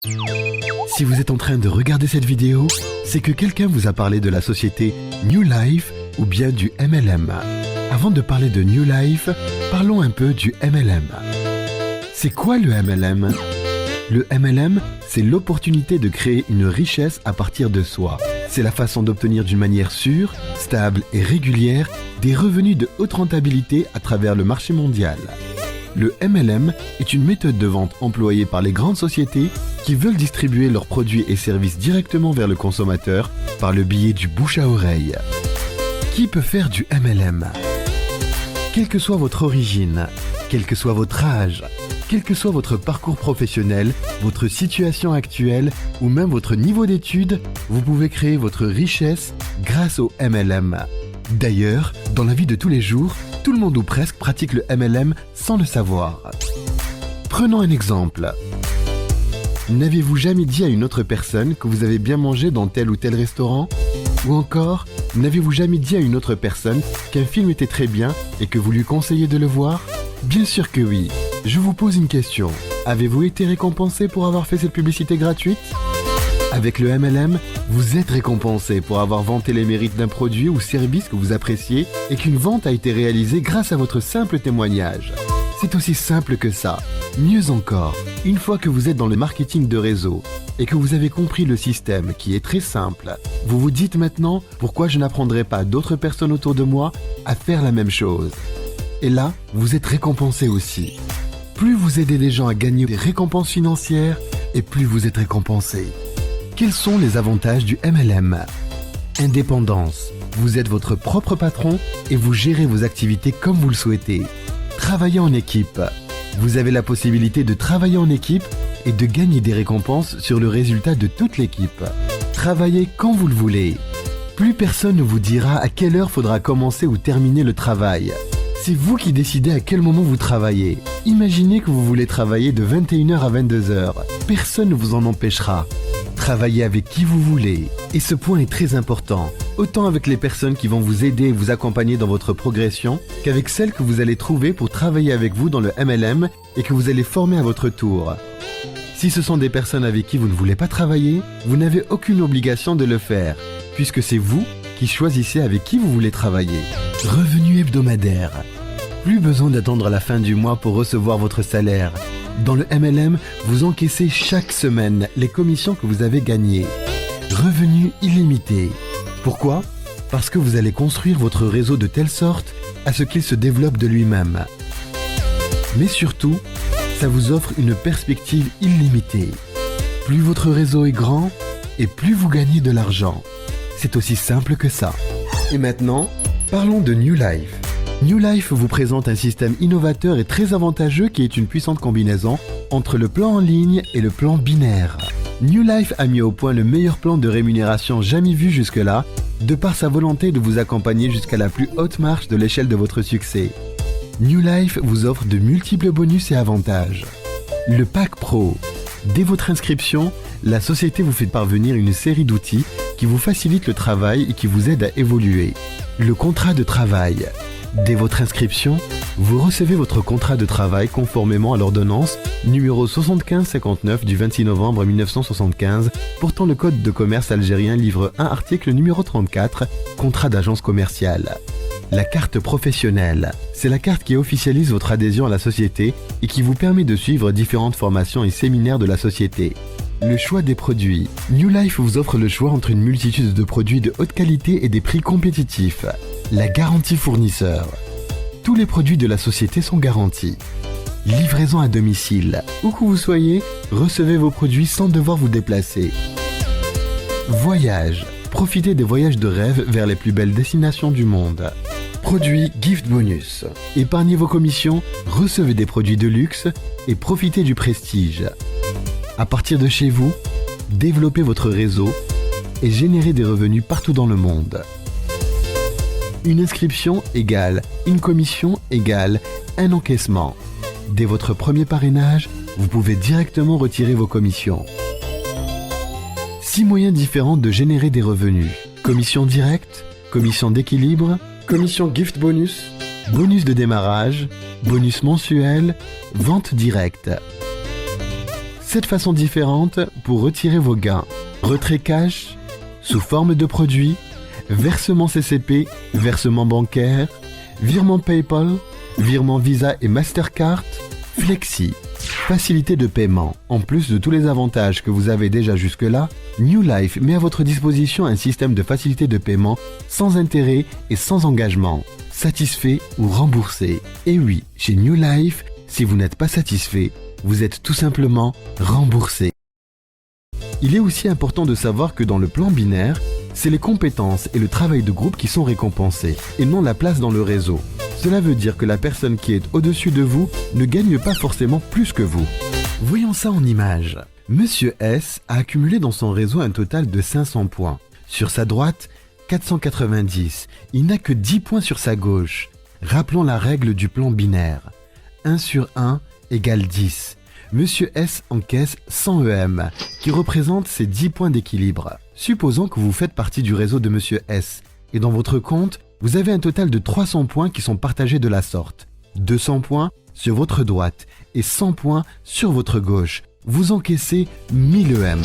Si vous êtes en train de regarder cette vidéo, c'est que quelqu'un vous a parlé de la société New Life ou bien du MLM. Avant de parler de New Life, parlons un peu du MLM. C'est quoi le MLM ? Le MLM, c'est l'opportunité de créer une richesse à partir de soi. C'est la façon d'obtenir d'une manière sûre, stable et régulière des revenus de haute rentabilité à travers le marché mondial. Le MLM est une méthode de vente employée par les grandes sociétés qui veulent distribuer leurs produits et services directement vers le consommateur par le biais du bouche à oreille. Qui peut faire du MLM ? Quelle que soit votre origine, quel que soit votre âge, quel que soit votre parcours professionnel, votre situation actuelle ou même votre niveau d'études, vous pouvez créer votre richesse grâce au MLM. D'ailleurs, dans la vie de tous les jours, tout le monde ou presque pratique le MLM sans le savoir. Prenons un exemple. N'avez-vous jamais dit à une autre personne que vous avez bien mangé dans tel ou tel restaurant ? Ou encore, n'avez-vous jamais dit à une autre personne qu'un film était très bien et que vous lui conseillez de le voir ? Bien sûr que oui. Je vous pose une question. Avez-vous été récompensé pour avoir fait cette publicité gratuite ? Avec le MLM, vous êtes récompensé pour avoir vanté les mérites d'un produit ou service que vous appréciez et qu'une vente a été réalisée grâce à votre simple témoignage. C'est aussi simple que ça. Mieux encore, une fois que vous êtes dans le marketing de réseau et que vous avez compris le système qui est très simple, vous vous dites maintenant pourquoi je n'apprendrai pas à d'autres personnes autour de moi à faire la même chose. Et là, vous êtes récompensé aussi. Plus vous aidez les gens à gagner des récompenses financières et plus vous êtes récompensé. Quels sont les avantages du MLM ? Indépendance. Vous êtes votre propre patron et vous gérez vos activités comme vous le souhaitez. Travailler en équipe. Vous avez la possibilité de travailler en équipe et de gagner des récompenses sur le résultat de toute l'équipe. Travaillez quand vous le voulez. Plus personne ne vous dira à quelle heure faudra commencer ou terminer le travail. C'est vous qui décidez à quel moment vous travaillez. Imaginez que vous voulez travailler de 21h à 22h. Personne ne vous en empêchera. Travaillez avec qui vous voulez. Et ce point est très important. Autant avec les personnes qui vont vous aider et vous accompagner dans votre progression, qu'avec celles que vous allez trouver pour travailler avec vous dans le MLM et que vous allez former à votre tour. Si ce sont des personnes avec qui vous ne voulez pas travailler, vous n'avez aucune obligation de le faire, puisque c'est vous qui choisissez avec qui vous voulez travailler. Revenu hebdomadaire. Plus besoin d'attendre la fin du mois pour recevoir votre salaire. Dans le MLM, vous encaissez chaque semaine les commissions que vous avez gagnées. Revenu illimité. Pourquoi ? Parce que vous allez construire votre réseau de telle sorte à ce qu'il se développe de lui-même. Mais surtout, ça vous offre une perspective illimitée. Plus votre réseau est grand et plus vous gagnez de l'argent. C'est aussi simple que ça. Et maintenant, parlons de New Life. New Life vous présente un système innovateur et très avantageux qui est une puissante combinaison entre le plan en ligne et le plan binaire. New Life a mis au point le meilleur plan de rémunération jamais vu jusque-là, de par sa volonté de vous accompagner jusqu'à la plus haute marche de l'échelle de votre succès. New Life vous offre de multiples bonus et avantages. Le Pack Pro. Dès votre inscription, la société vous fait parvenir une série d'outils qui vous facilitent le travail et qui vous aident à évoluer. Le contrat de travail. Dès votre inscription, vous recevez votre contrat de travail conformément à l'ordonnance numéro 7559 du 26 novembre 1975 portant le code de commerce algérien livre 1 article numéro 34, contrat d'agence commerciale. La carte professionnelle, c'est la carte qui officialise votre adhésion à la société et qui vous permet de suivre différentes formations et séminaires de la société. Le choix des produits. New Life vous offre le choix entre une multitude de produits de haute qualité et des prix compétitifs. La garantie fournisseur. Tous les produits de la société sont garantis. Livraison à domicile. Où que vous soyez, recevez vos produits sans devoir vous déplacer. Voyage. Profitez des voyages de rêve vers les plus belles destinations du monde. Produits Gift Bonus. Épargnez vos commissions, recevez des produits de luxe et profitez du prestige. À partir de chez vous, développez votre réseau et générez des revenus partout dans le monde. Une inscription égale une commission égale un encaissement. Dès votre premier parrainage, vous pouvez directement retirer vos commissions. 6 moyens différents de générer des revenus. Commission directe, commission d'équilibre, commission gift bonus, bonus de démarrage, bonus mensuel, vente directe. 7 façons différentes pour retirer vos gains. Retrait cash, sous forme de produit, versement CCP, versement bancaire, virement PayPal, virement Visa et Mastercard, Flexi. Facilité de paiement. En plus de tous les avantages que vous avez déjà jusque-là, New Life met à votre disposition un système de facilité de paiement sans intérêt et sans engagement. Satisfait ou remboursé. Et oui, chez New Life, si vous n'êtes pas satisfait, vous êtes tout simplement remboursé. Il est aussi important de savoir que dans le plan binaire, c'est les compétences et le travail de groupe qui sont récompensés, et non la place dans le réseau. Cela veut dire que la personne qui est au-dessus de vous ne gagne pas forcément plus que vous. Voyons ça en images. Monsieur S a accumulé dans son réseau un total de 500 points. Sur sa droite, 490. Il n'a que 10 points sur sa gauche. Rappelons la règle du plan binaire. 1 sur 1 égale 10. Monsieur S encaisse 100 EM, qui représente ses 10 points d'équilibre. Supposons que vous faites partie du réseau de Monsieur S, et dans votre compte, vous avez un total de 300 points qui sont partagés de la sorte. 200 points sur votre droite et 100 points sur votre gauche. Vous encaissez 1000 EM.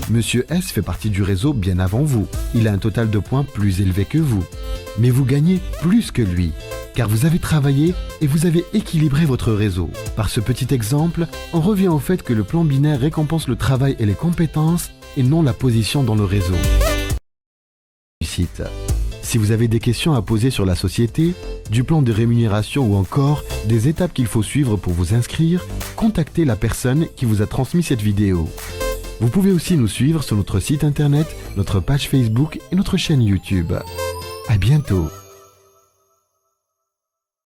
Monsieur S fait partie du réseau bien avant vous. Il a un total de points plus élevé que vous. Mais vous gagnez plus que lui, car vous avez travaillé et vous avez équilibré votre réseau. Par ce petit exemple, on revient au fait que le plan binaire récompense le travail et les compétences et non la position dans le réseau. Si vous avez des questions à poser sur la société, du plan de rémunération ou encore des étapes qu'il faut suivre pour vous inscrire, contactez la personne qui vous a transmis cette vidéo. Vous pouvez aussi nous suivre sur notre site internet, notre page Facebook et notre chaîne YouTube. À bientôt!